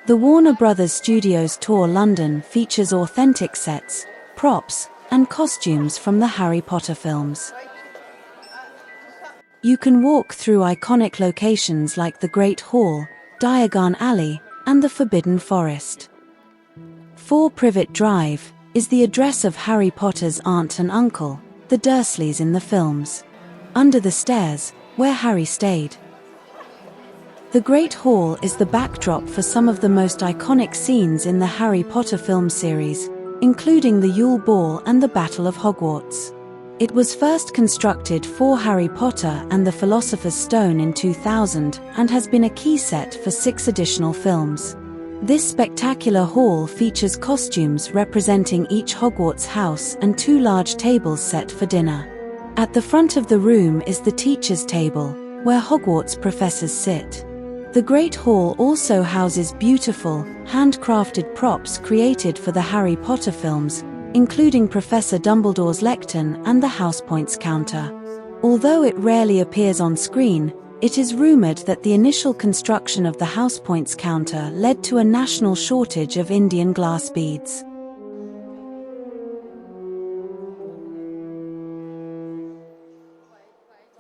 The Warner Brothers Studios Tour London features authentic sets, props, and costumes from the Harry Potter films. You can walk through iconic locations like the Great Hall, Diagon Alley, and the Forbidden Forest. 4 Privet Drive is the address of Harry Potter's aunt and uncle, the Dursleys in the films. Under the stairs, where Harry stayed. The Great Hall is the backdrop for some of the most iconic scenes in the Harry Potter film series, including the Yule Ball and the Battle of Hogwarts. It was first constructed for Harry Potter and the Philosopher's Stone in 2000 and has been a key set for 6 additional films. This spectacular hall features costumes representing each Hogwarts house and 2 large tables set for dinner. At the front of the room is the teacher's table, where Hogwarts professors sit. The Great Hall also houses beautiful, handcrafted props created for the Harry Potter films, including Professor Dumbledore's lectern and the Housepoints counter. Although it rarely appears on screen, it is rumored that the initial construction of the Housepoints counter led to a national shortage of Indian glass beads.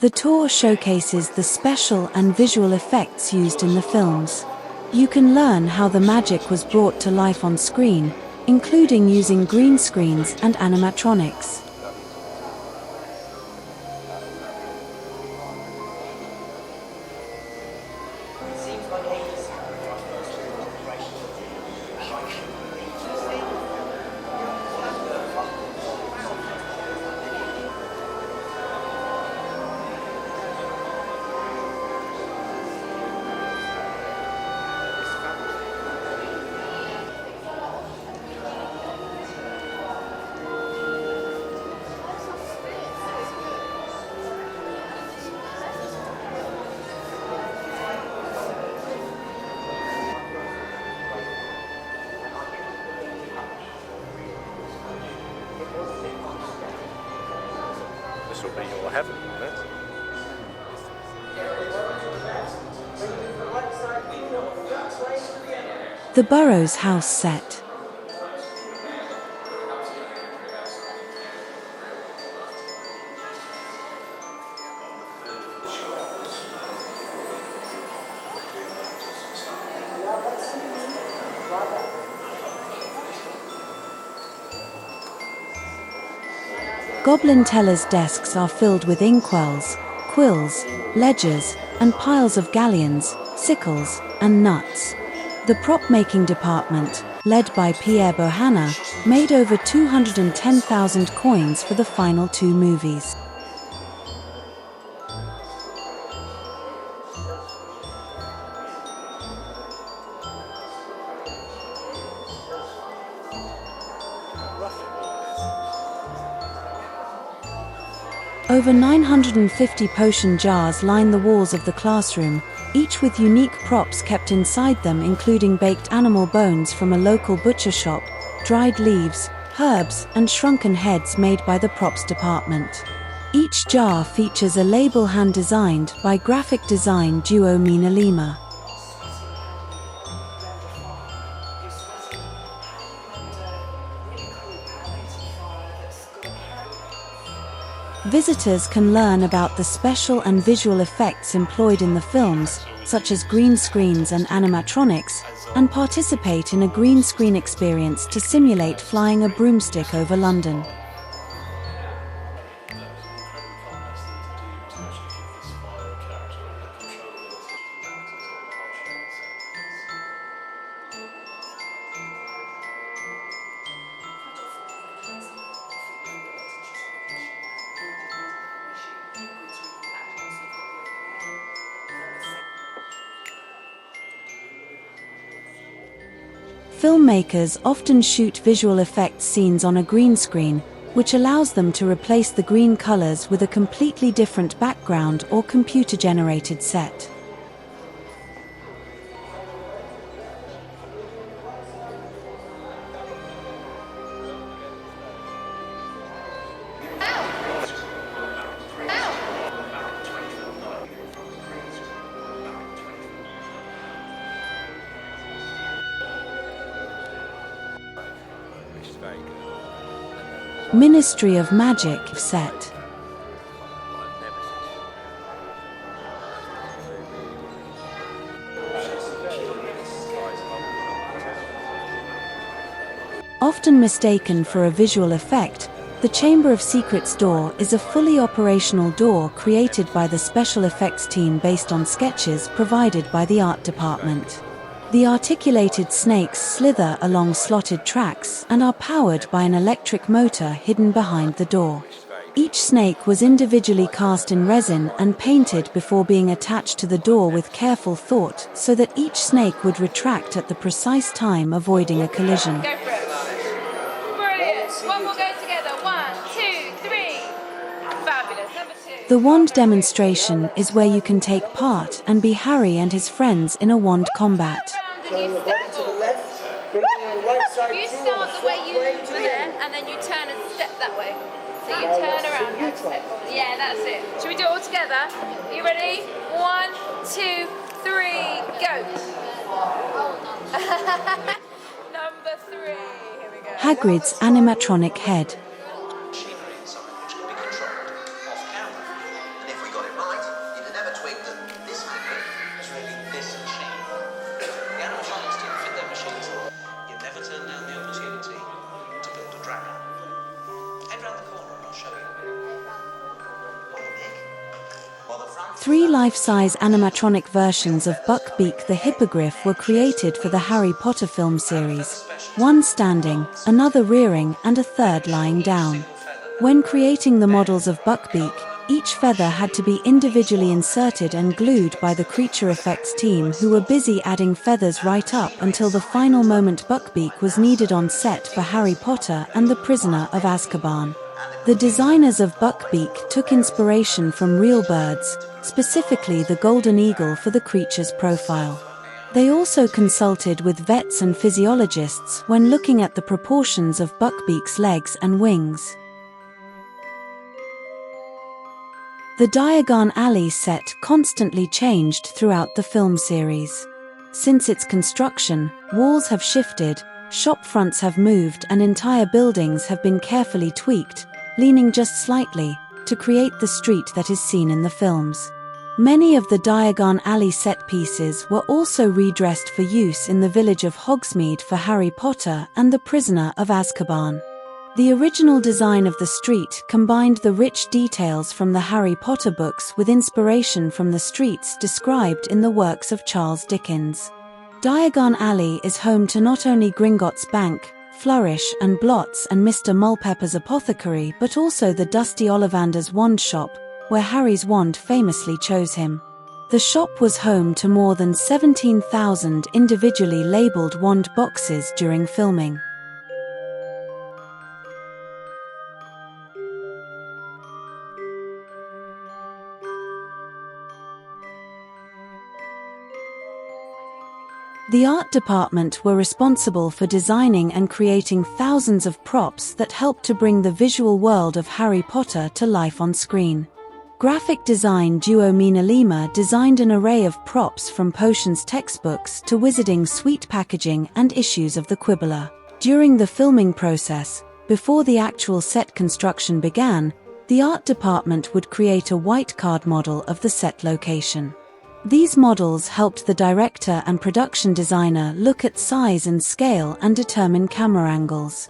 The tour showcases the special and visual effects used in the films. You can learn how the magic was brought to life on screen, including using green screens and animatronics. This will be your heaven, won't it? The Burrows house set. Goblin Teller's desks are filled with inkwells, quills, ledgers, and piles of galleons, sickles, and nuts. The prop-making department, led by Pierre Bohanna, made over 210,000 coins for the final 2 movies. Over 950 potion jars line the walls of the classroom, each with unique props kept inside them, including baked animal bones from a local butcher shop, dried leaves, herbs, and shrunken heads made by the props department. Each jar features a label hand-designed by graphic design duo Mina Lima. Visitors can learn about the special and visual effects employed in the films, such as green screens and animatronics, and participate in a green screen experience to simulate flying a broomstick over London. Filmmakers often shoot visual effects scenes on a green screen, which allows them to replace the green colors with a completely different background or computer-generated set. Ministry of Magic set. Often mistaken for a visual effect, the Chamber of Secrets door is a fully operational door created by the special effects team based on sketches provided by the art department. The articulated snakes slither along slotted tracks and are powered by an electric motor hidden behind the door. Each snake was individually cast in resin and painted before being attached to the door with careful thought so that each snake would retract at the precise time, avoiding a collision. Go for it. Brilliant. One more go together. 1, 2, 3. Fabulous. Number 2. The wand demonstration is where you can take part and be Harry and his friends in a wand combat. You start the way you were there, and then you turn and step that way. So you turn around and step. Yeah, that's it. Should we do it all together? Are you ready? 1, 2, 3, go. Number 3. Here we go. Hagrid's animatronic head. Machinery inside which can be controlled off camera. And if we got it right, you'd have never twigged that this Hagrid was really this machine. The animatronics didn't fit their machines. You'd never turn down the opportunity to build a dragon. Head round the corner and I'll show you. Well, Nick. Well, the front 3 life-size animatronic versions of Buckbeak the Hippogriff were created for the Harry Potter film series. One standing, another rearing, and a third lying down. When creating the models of Buckbeak, each feather had to be individually inserted and glued by the creature effects team, who were busy adding feathers right up until the final moment Buckbeak was needed on set for Harry Potter and the Prisoner of Azkaban. The designers of Buckbeak took inspiration from real birds, specifically the golden eagle, for the creature's profile. They also consulted with vets and physiologists when looking at the proportions of Buckbeak's legs and wings. The Diagon Alley set constantly changed throughout the film series. Since its construction, walls have shifted, shop fronts have moved, and entire buildings have been carefully tweaked, leaning just slightly, to create the street that is seen in the films. Many of the Diagon Alley set pieces were also redressed for use in the village of Hogsmeade for Harry Potter and the Prisoner of Azkaban. The original design of the street combined the rich details from the Harry Potter books with inspiration from the streets described in the works of Charles Dickens. Diagon Alley is home to not only Gringotts Bank, Flourish and Blots and Mr. Mulpepper's Apothecary, but also the Dusty Ollivander's wand shop, where Harry's wand famously chose him. The shop was home to more than 17,000 individually labeled wand boxes during filming. The art department were responsible for designing and creating thousands of props that helped to bring the visual world of Harry Potter to life on screen. Graphic design duo Mina Lima designed an array of props from potions textbooks to wizarding sweet packaging and issues of the Quibbler. During the filming process, before the actual set construction began, the art department would create a white card model of the set location. These models helped the director and production designer look at size and scale and determine camera angles.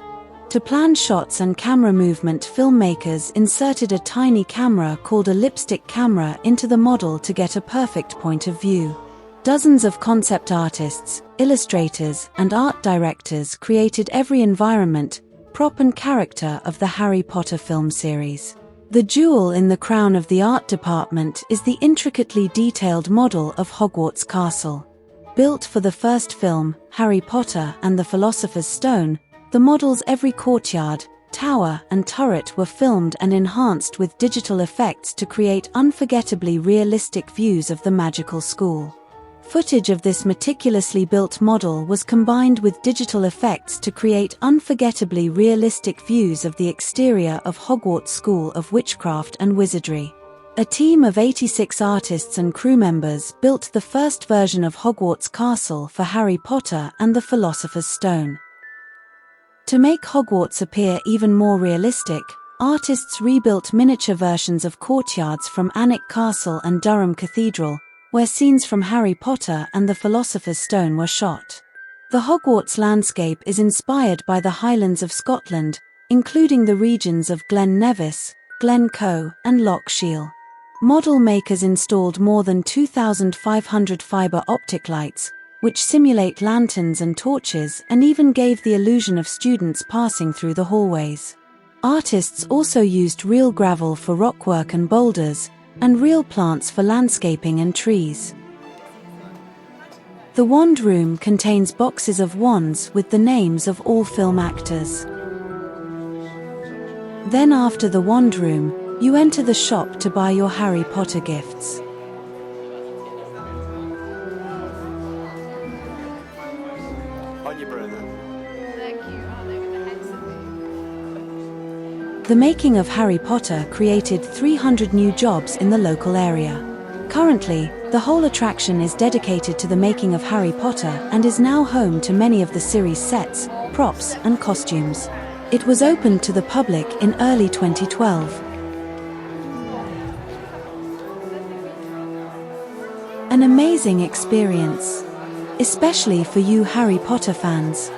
To plan shots and camera movement, filmmakers inserted a tiny camera called a lipstick camera into the model to get a perfect point of view. Dozens of concept artists, illustrators, and art directors created every environment, prop and character of the Harry Potter film series. The jewel in the crown of the art department is the intricately detailed model of Hogwarts Castle. Built for the first film, Harry Potter and the Philosopher's Stone, the model's every courtyard, tower, and turret were filmed and enhanced with digital effects to create unforgettably realistic views of the magical school. Footage of this meticulously built model was combined with digital effects to create unforgettably realistic views of the exterior of Hogwarts School of Witchcraft and Wizardry. A team of 86 artists and crew members built the first version of Hogwarts Castle for Harry Potter and the Philosopher's Stone. To make Hogwarts appear even more realistic, artists rebuilt miniature versions of courtyards from Alnwick Castle and Durham Cathedral, where scenes from Harry Potter and the Philosopher's Stone were shot. The Hogwarts landscape is inspired by the Highlands of Scotland, including the regions of Glen Nevis, Glencoe, and Loch Shiel. Model makers installed more than 2,500 fiber optic lights, which simulate lanterns and torches and even gave the illusion of students passing through the hallways. Artists also used real gravel for rockwork and boulders, and real plants for landscaping and trees. The Wand Room contains boxes of wands with the names of all film actors. Then after the Wand Room, you enter the shop to buy your Harry Potter gifts. On your brother. They're cute, aren't they, with the heads of The making of Harry Potter created 300 new jobs in the local area. Currently, the whole attraction is dedicated to the making of Harry Potter and is now home to many of the series' sets, props, and costumes. It was opened to the public in early 2012. An amazing experience, especially for you Harry Potter fans.